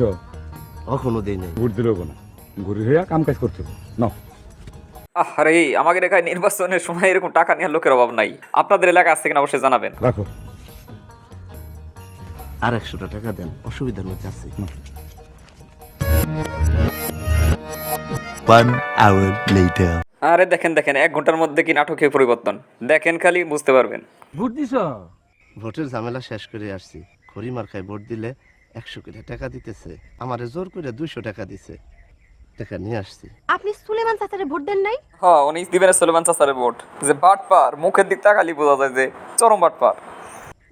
দিছো? কখনো দেই নাই। ভোট দিলেও না, ঘুরে হইয়া কাম কাজ করতে নাও। আরে আমাদের এলাকায় নির্বাচনের সময় এরকম টাকা নেওয়ার লোকের অভাব নাই। আপনাদের এলাকা আছে কিনা অবশ্যই জানাবেন। রাখো। আর 100 টাকা দেন, অসুবিধার মধ্যে আছে। 1 hour later. আরে দেখেন দেখেন 1 ঘন্টার মধ্যে কি নাটকীয় পরিবর্তন, দেখেন খালি বুঝতে পারবেন। ভোট দিছো? ভোটের ঝামেলা শেষ করে আসছি। খড়ি মার্কায় ভোট দিলে 100 করে টাকা দিতেছে, আমারে জোর করে 200 টাকা দিছে, টাকা নিয়ে আসছি। আপনি সুলেমান চাচারে ভোট দেন নাই? হ্যাঁ, উনি দিবেন সুলেমান চাচারের ভোট। যে বাটপার, মুখের দিক তাকালি বোঝা যায় যে চরম বাটপার।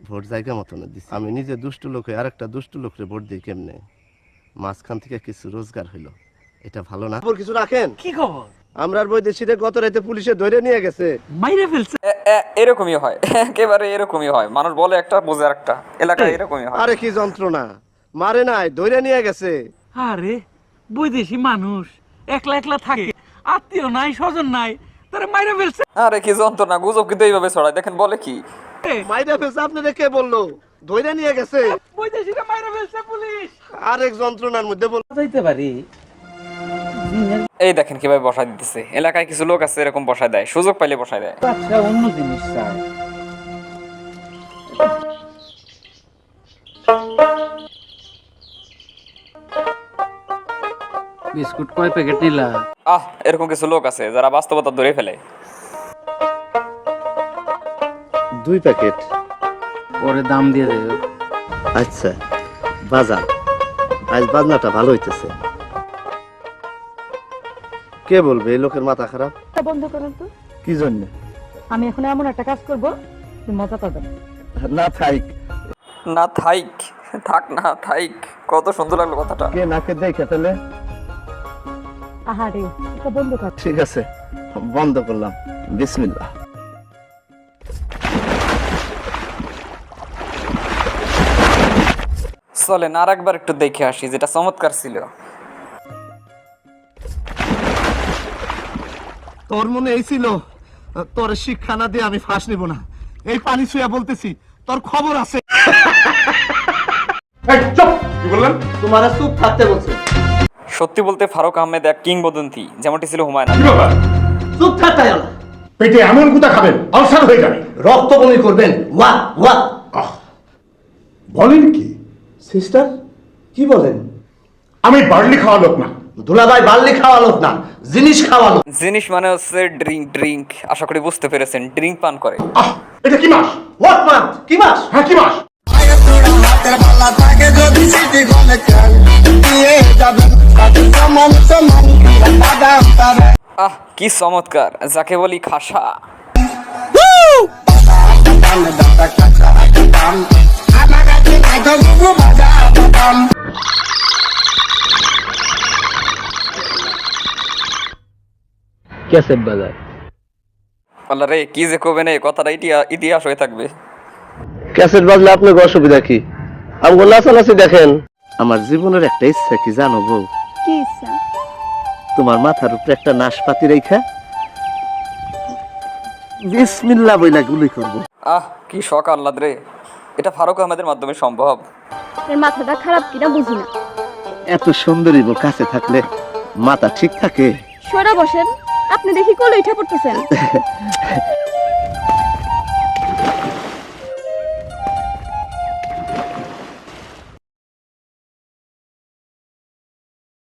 ভোট জায়গা মতন দিছি। আমি নিজে দুষ্ট লোক হয়ে আরেকটা দুষ্ট লোকরে ভোট দিই কেমনে? মাঝখান থেকে কিছু রোজগার হইলো, এটা ভালো না? কিছু রাখেন। কি খবর? আমরার বৈদেশিরে গত রাতে পুলিশে ধরে নিয়ে গেছে। মাইরে ফেলছে। এরকমই হয়, একেবারে এরকমই হয়। মানুষ বলে একটা বোঝে একটা, এলাকায় এরকমই হয়। আরে কি যন্ত্রণা! মারে নাই, ধরে নিয়ে গেছে। আরে বৈদেশি মানুষ একলা একলা থাকে, আত্মীয় নাই, স্বজন নাই, তারা মাইরে ফেলছে। আরে কি যন্ত্রণা, গুজব কিন্তু এইভাবে ছড়ায়। দেখেন বলে কি, মাইরা ফেলছে আপনাদের কে বললো? ধরে নিয়ে গেছে। বৈদেশিরা মাইরে ফেলছে পুলিশ। আরেক যন্ত্রণার মধ্যে যাইতে পারি। এই দেখেন কিভাবে বসায় দিতেছে। এলাকায় কিছু লোক আছে এরকম বসায় দেয়, সুযোগ পাইলে বসায় দেয়। আচ্ছা, অন্য জিনিস চাই। বিস্কুট কয় প্যাকেট নিলা? এরকম কিছু লোক আছে যারা বাস্তবতা ধরে ফেলে। 2 প্যাকেট। পরে দাম দিয়ে দেবে। আচ্ছা, বাজার আজ বাজনাটা ভালো হইতেছে। কে বলবে এই লোকের মাথা খারাপ? বন্ধ করুন তো। কি জন্য? আমি এখন এমন একটা কাজ করব, তুই মজা পাবেন। না থাইক। না থাইক, থাক না থাইক। কত সুন্দর লাগলো কথাটা। কে নাকে দেখে তাহলে? আহারে, এটা বন্ধ কর। ঠিক আছে, বন্ধ করলাম। বিসমিল্লাহ। চলেন আর একবার একটু দেখে আসি, যেটা চমৎকার ছিল। তোর মনে এই ছিল তোর শিক্ষা না দিয়ে আমি ফাঁস নিব না? এই পানি ছুঁয়া বলতেছি, তোর খবর আছে। চুপ! কি বললেন? তোমার চুপ থাকতে বলছে। সত্যি বলতে ফারুক আহমেদ এক কিংবদন্তি, যেমনটি ছিল হুমায়ুন কি আহমেদ। ব্যাপার? চুপ থাকতে গেল। পেটে এমন গুতা খাবেন আলসার হয়ে যাবে। রক্ত বমি করবেন। ওয়া ওয়া। বলেন কি? সিস্টার কি বলেন? আমি বার্লি খাওয়া লোক না। দুলাভাই বার্লি খাওয়া লোক না, জিনিস খাওয়া লোক। জিনিস মানে হচ্ছে ড্রিঙ্ক। আশা করি বুঝতে পেরেছেন, ড্রিঙ্ক পান করে। এটা কি মাস? What month? কি মাস? হ্যাঁ, কি মাস? কি চমৎকার, যাকে বলি খাসা। ক্যাসেট বাজার। আল্লাহ রে, কি যে কবে নেই, কথাটা ইতিহাস হয়ে থাকবে। ক্যাসেট বাজলে আপনার অসুবিধা কি? আমগো নাচানাচি দেখেন। আমার জীবনের একটা ইচ্ছা কি জানো বউ? কি ইচ্ছা? তোমার মাথার উপরে একটা নাশপাতি রেখা বিসমিল্লাহ বইলা গুলি করব। কি শখ আহ্লাদ রে, এটা ফারুক আহমেদের মাধ্যমে সম্ভব। এর মাথাটা খারাপ কিনা বুঝি না। এত সুন্দরী বউ কাছে থাকলে মাথা ঠিক থাকে? সরা বসেন, আপনি দেখি কোলে উঠে পড়তেছেন।